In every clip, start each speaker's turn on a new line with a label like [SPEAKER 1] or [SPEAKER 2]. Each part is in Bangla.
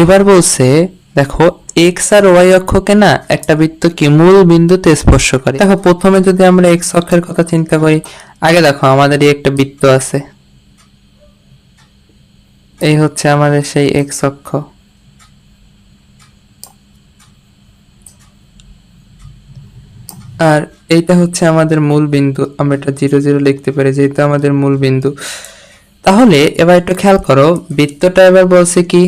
[SPEAKER 1] এবার বলছে দেখো এক্স আর ওয়াই অক্ষকে না একটা বৃত্ত কি মূল বিন্দুতে স্পর্শ করে। দেখো প্রথমে যদি আমরা এক্স অক্ষের কথা চিন্তা করি, আগে দেখো আমাদের এই একটা বৃত্ত আছে, এই হচ্ছে আমাদের সেই এক্স অক্ষ। আর এইটা হচ্ছে আমাদের মূল বিন্দু, আমরা এটা 0 0 লিখতে পারি যেহেতু আমাদের মূল বিন্দু। তাহলে এবার একটু খেয়াল করো, বৃত্তটা এবার বলছে কি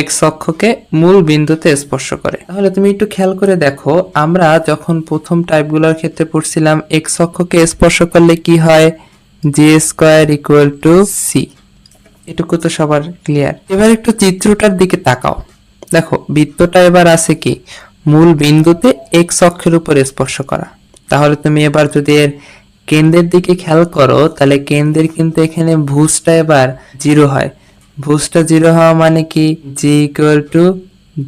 [SPEAKER 1] এক্স অক্ষকে মূল বিন্দুতে স্পর্শ করে। তাহলে তুমি একটু খেয়াল করে দেখো, আমরা যখন প্রথম টাইপগুলোর ক্ষেত্রে পড়ছিলাম এক্স অক্ষকে স্পর্শ করলে কি হয়, G square equal to C. এটুকু তো সবার ক্লিয়ার। এবার একটু চিত্রটার দিকে তাকাও, দেখো বৃত্তটা এবার আছে কি মূল বিন্দুতে এক্স অক্ষের উপর স্পর্শ করা। তাহলে তুমি এবার যদি এর কেন্দ্রের দিকে খেয়াল করো, তাহলে কেন্দ্রের কিন্তু এখানে ভুজটা এবার 0 হয়। ভুজটা 0 হওয়া মানে কি জি ইকুয়াল টু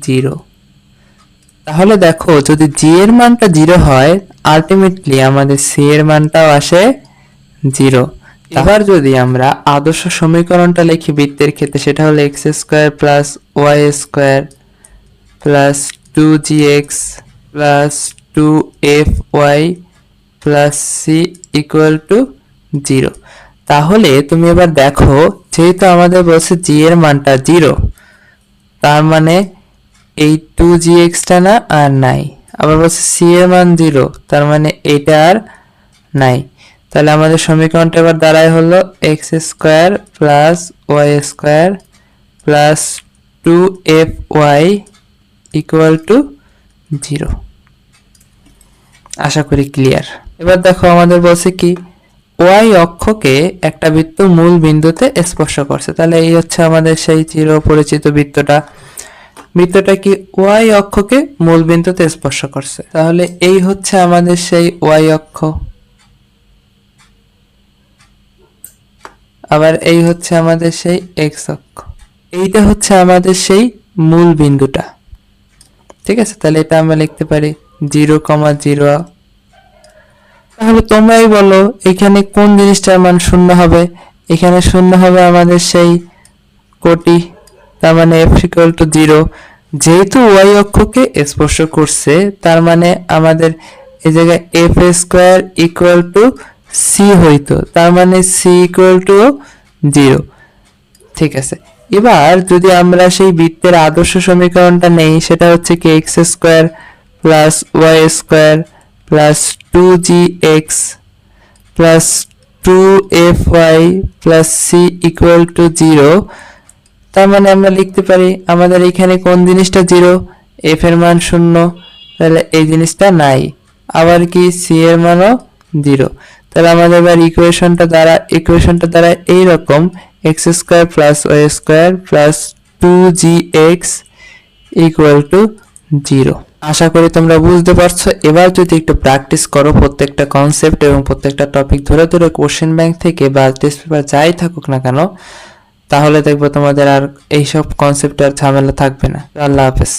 [SPEAKER 1] 0। তাহলে দেখো যদি জি এর মানটা 0 হয়, আলটিমেটলি আমাদের সি এর মানটাও আসে 0। এবার যদি আমরা আদর্শ সমীকরণটা লিখি বৃত্তের ক্ষেত্রে, সেটা হলো x square plus y square plus 2gx plus 2fy plus c equal to 0। তাহলে তুমি এবার দেখো, যেহেতু আমাদের বলছে জি এর মানটা 0, তার মানে এই 2gx টা না আর নাই। আবার বলছে সি এর মান 0, তার মানে এইটা আর নাই। তাহলে আমাদের সমীকরণটা এবার দাঁড়ায় হলো x square plus y square plus 2fy equal to 0। আশা করি ক্লিয়ার। এবার দেখো আমাদের বলছে কি ওয়াই অক্ষকে একটা বৃত্ত মূল বিন্দুতে স্পর্শ করছে। তাহলে এই হচ্ছে আমাদের সেই চিরপরিচিত বৃত্তটা। বৃত্তটা কি ওয়াই অক্ষকে মূল বিন্দুতে স্পর্শ করছে। তাহলে এই হচ্ছে আমাদের সেই ওয়াই অক্ষ, আবার এই হচ্ছে আমাদের সেই এক্স অক্ষ, এইটা হচ্ছে আমাদের সেই মূল বিন্দুটা। ঠিক আছে, তাহলে এটা আমরা লিখতে পারি 0,0। তাহলে তোমরাই বলো এখানে কোন জিনিসটার মান 0 হবে। এখানে 0 হবে আমাদের সেই কোটি, তার মানে f ইকুয়াল টু 0। যেহেতু ওয়াই অক্ষকে স্পর্শ করছে, তার মানে আমাদের এই জায়গায় f square equal to c হইতো, তার মানে সি ইকুয়াল টু 0। ঠিক আছে, এবার যদি আমরা সেই বৃত্তের আদর্শ সমীকরণটা নেই, সেটা হচ্ছে কি x square plus y square plus 2gx plus 2fy plus c equal to 0। তার মানে আমরা লিখতে পারি আমাদের এখানে কোন জিনিসটা 0, এফ এর মান 0, তাহলে এই জিনিসটা নাই। আবার কি সি এর মানও 0। তাহলে আমাদের এবার ইকুয়েশনটা দ্বারা এইরকম x square plus y square plus 2gx equal to 0। আশা করি তোমরা বুঝতে পারছো। এবার যদি একটু প্র্যাকটিস করো প্রত্যেকটা কনসেপ্ট এবং প্রত্যেকটা টপিক ধরে ধরে কোশ্চেন ব্যাংক থেকে বা টেস্ট পেপার যাই থাকুক না কেন, তাহলে দেখবো তোমাদের আর এইসব কনসেপ্ট আর ঝামেলা থাকবে না। আল্লাহ হাফেজ।